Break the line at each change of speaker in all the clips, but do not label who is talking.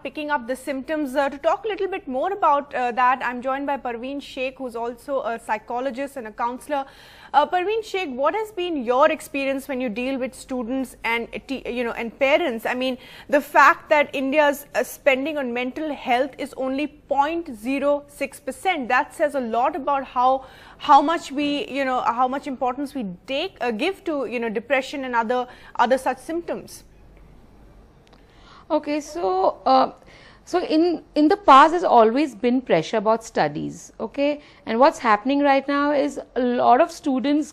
picking up the symptoms. To talk a little bit more about that, I'm joined by Parveen Shaikh, who's also a psychologist and a counselor. Parveen Shaikh, what has been your experience when you deal with students and and parents? I mean, the fact that India's spending on mental health is only 0.06%, that says a lot about how much we how much importance we give to depression and other such symptoms.
Okay, so in the past there's always been pressure about studies, okay, and what's happening right now is a lot of students,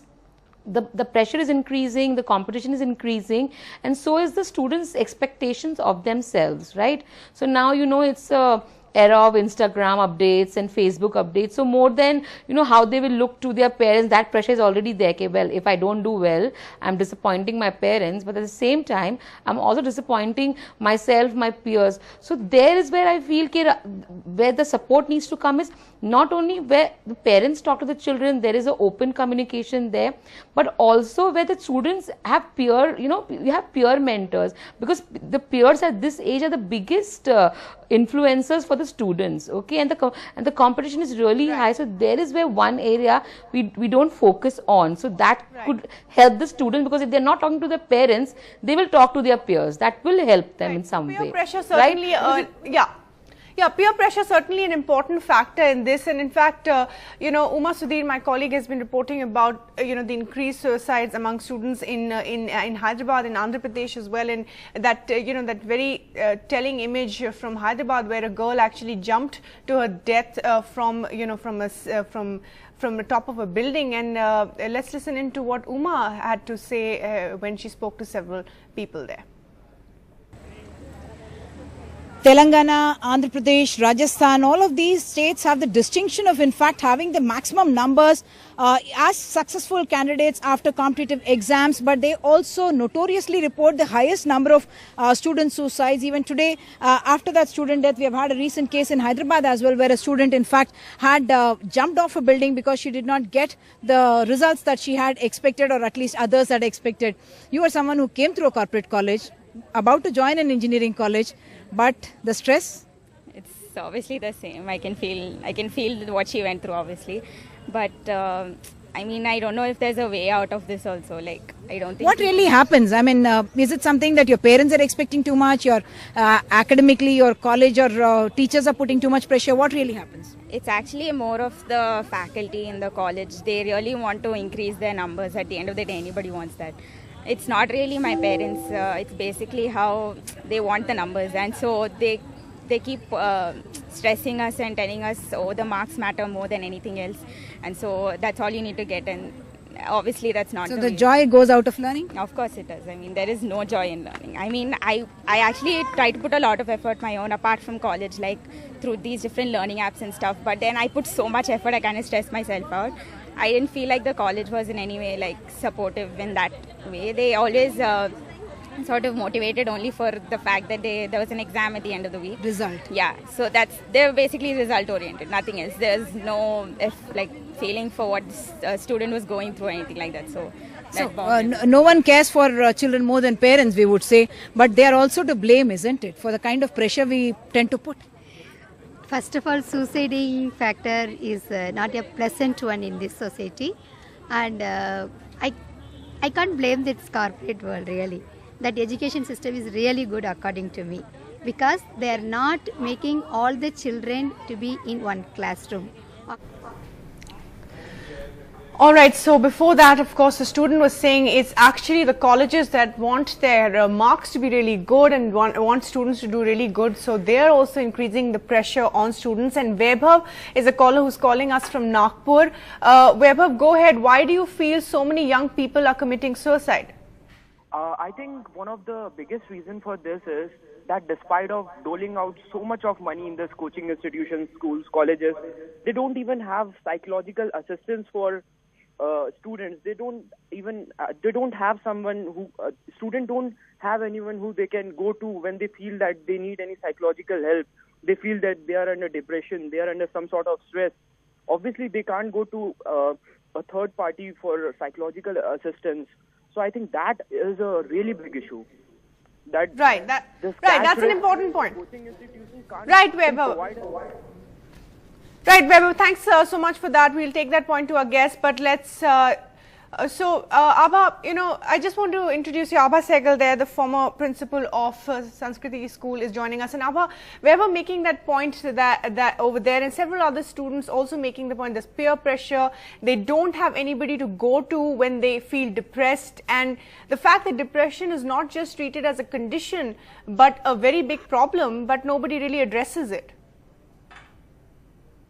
the pressure is increasing, the competition is increasing, and so is the students' expectations of themselves, right? So now it's a era of Instagram updates and Facebook updates. So more than how they will look to their parents, that pressure is already there. Okay, well, if I don't do well, I'm disappointing my parents, but at the same time I'm also disappointing myself, my peers. So there is where I feel where the support needs to come is not only where the parents talk to the children, there is an open communication there, but also where the students have peer, you have peer mentors, because the peers at this age are the biggest influencers for the students, okay, and the competition is really high. So there is where one area we don't focus on, so that could help the students, because if they're not talking to their parents, they will talk to their peers. That will help them in some way.
Peer pressure certainly, peer pressure certainly an important factor in this, and in fact, Uma Sudhir, my colleague, has been reporting about the increased suicides among students in Hyderabad, in Andhra Pradesh as well, and that that very telling image from Hyderabad, where a girl actually jumped to her death from the top of a building. And let's listen into what Uma had to say when she spoke to several people there.
Telangana, Andhra Pradesh, Rajasthan, all of these states have the distinction of in fact having the maximum numbers as successful candidates after competitive exams, but they also notoriously report the highest number of student suicides. Even today, after that student death, we have had a recent case in Hyderabad as well, where a student in fact had jumped off a building because she did not get the results that she had expected, or at least others had expected. You are someone who came through a corporate college, about to join an engineering college, but the stress?
It's obviously the same. I can feel what she went through, obviously. But I mean, I don't know if there's a way out of this also. Like, I don't think.
What really happens? I mean, is it something that your parents are expecting too much, or academically your college or teachers are putting too much pressure? What really happens?
It's actually more of the faculty in the college. They really want to increase their numbers. At the end of the day, anybody wants that. It's not really my parents. It's basically how they want the numbers, and so they keep stressing us and telling us, oh, the marks matter more than anything else, and so that's all you need to get. And obviously that's not
so the joy goes out of learning.
Of course it does. I mean, there is no joy in learning. I mean, I actually try to put a lot of effort my own apart from college, like through these different learning apps and stuff, but then I put so much effort, I kind of stress myself out. I didn't feel like the college was in any way like supportive in that way. They always sort of motivated only for the fact that there was an exam at the end of the week.
Result.
Yeah, so they're basically result oriented, nothing else. There's no feeling for what a student was going through or anything like that. So
no one cares for children more than parents, we would say, but they are also to blame, isn't it, for the kind of pressure we tend to put?
First of all, suiciding factor is not a pleasant one in this society, and I can't blame this corporate world really. That education system is really good according to me, because they are not making all the children to be in one classroom.
All right, so before that, of course, the student was saying it's actually the colleges that want their marks to be really good and want students to do really good. So they're also increasing the pressure on students. And Vaibhav is a caller who's calling us from Nagpur. Vaibhav, go ahead. Why do you feel so many young people are committing suicide?
I think one of the biggest reasons for this is that despite of doling out so much of money in this coaching institutions, schools, colleges, they don't even have psychological assistance for students. They don't have someone who students don't have anyone who they can go to when they feel that they need any psychological help. They feel that they are under depression, they are under some sort of stress. Obviously, they can't go to a third party for psychological assistance. So I think that is a really big issue. That
Right.
this
Right.
cash
That's an
rich
important point.
coaching institutions can't
Right,
even
Vaibhav.
provide us.
Right, Vaibhav, thanks so much for that. We'll take that point to our guest, but let's. Abha, I just want to introduce you. Abha Sehgal there, the former principal of Sanskriti School, is joining us. And Abha, Vaibhav making that point that over there, and several other students also making the point. There's peer pressure. They don't have anybody to go to when they feel depressed, and the fact that depression is not just treated as a condition, but a very big problem, but nobody really addresses it.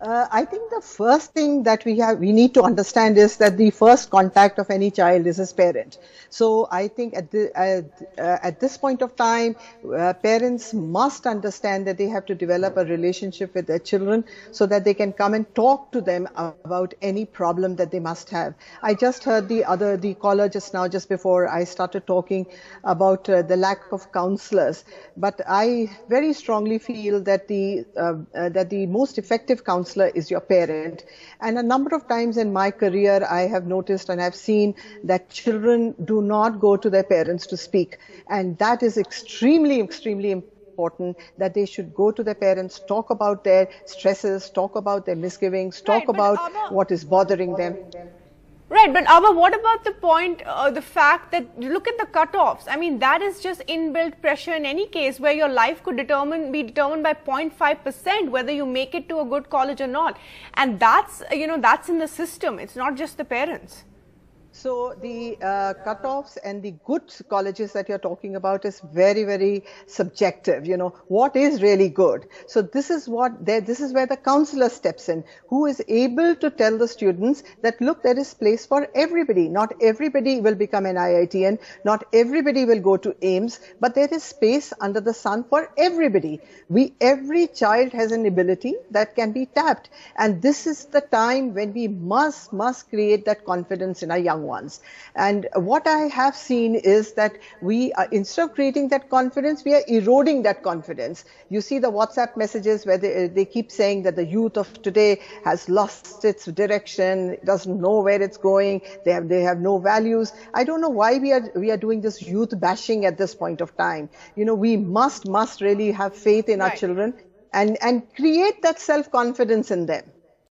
I think the first thing that we need to understand is that the first contact of any child is his parent. So I think at this point of time, parents must understand that they have to develop a relationship with their children so that they can come and talk to them about any problem that they must have. I just heard the caller just before I started talking about the lack of counselors, but I very strongly feel that the most effective counselor is your parent. And a number of times in my career, I have noticed and I've seen that children do not go to their parents to speak. And that is extremely, extremely important, that they should go to their parents, talk about their stresses, talk about their misgivings, talk about what is bothering them.
Right, but Abha, what about the point, the fact that you look at the cutoffs? I mean, that is just inbuilt pressure in any case, where your life could be determined by 0.5% whether you make it to a good college or not, and that's that's in the system. It's not just the parents.
So the cutoffs and the good colleges that you're talking about is very, very subjective. What is really good? So this is where the counselor steps in, who is able to tell the students that, look, there is place for everybody. Not everybody will become an IITian. Not everybody will go to AIIMS, but there is space under the sun for everybody. Every child has an ability that can be tapped. And this is the time when we must create that confidence in our young ones. And what I have seen is that instead of creating that confidence, we are eroding that confidence. You see the WhatsApp messages where they keep saying that the youth of today has lost its direction, doesn't know where it's going, they have no values. I don't know why we are doing this youth bashing at this point of time. We must really have faith in our children and create that self-confidence in them.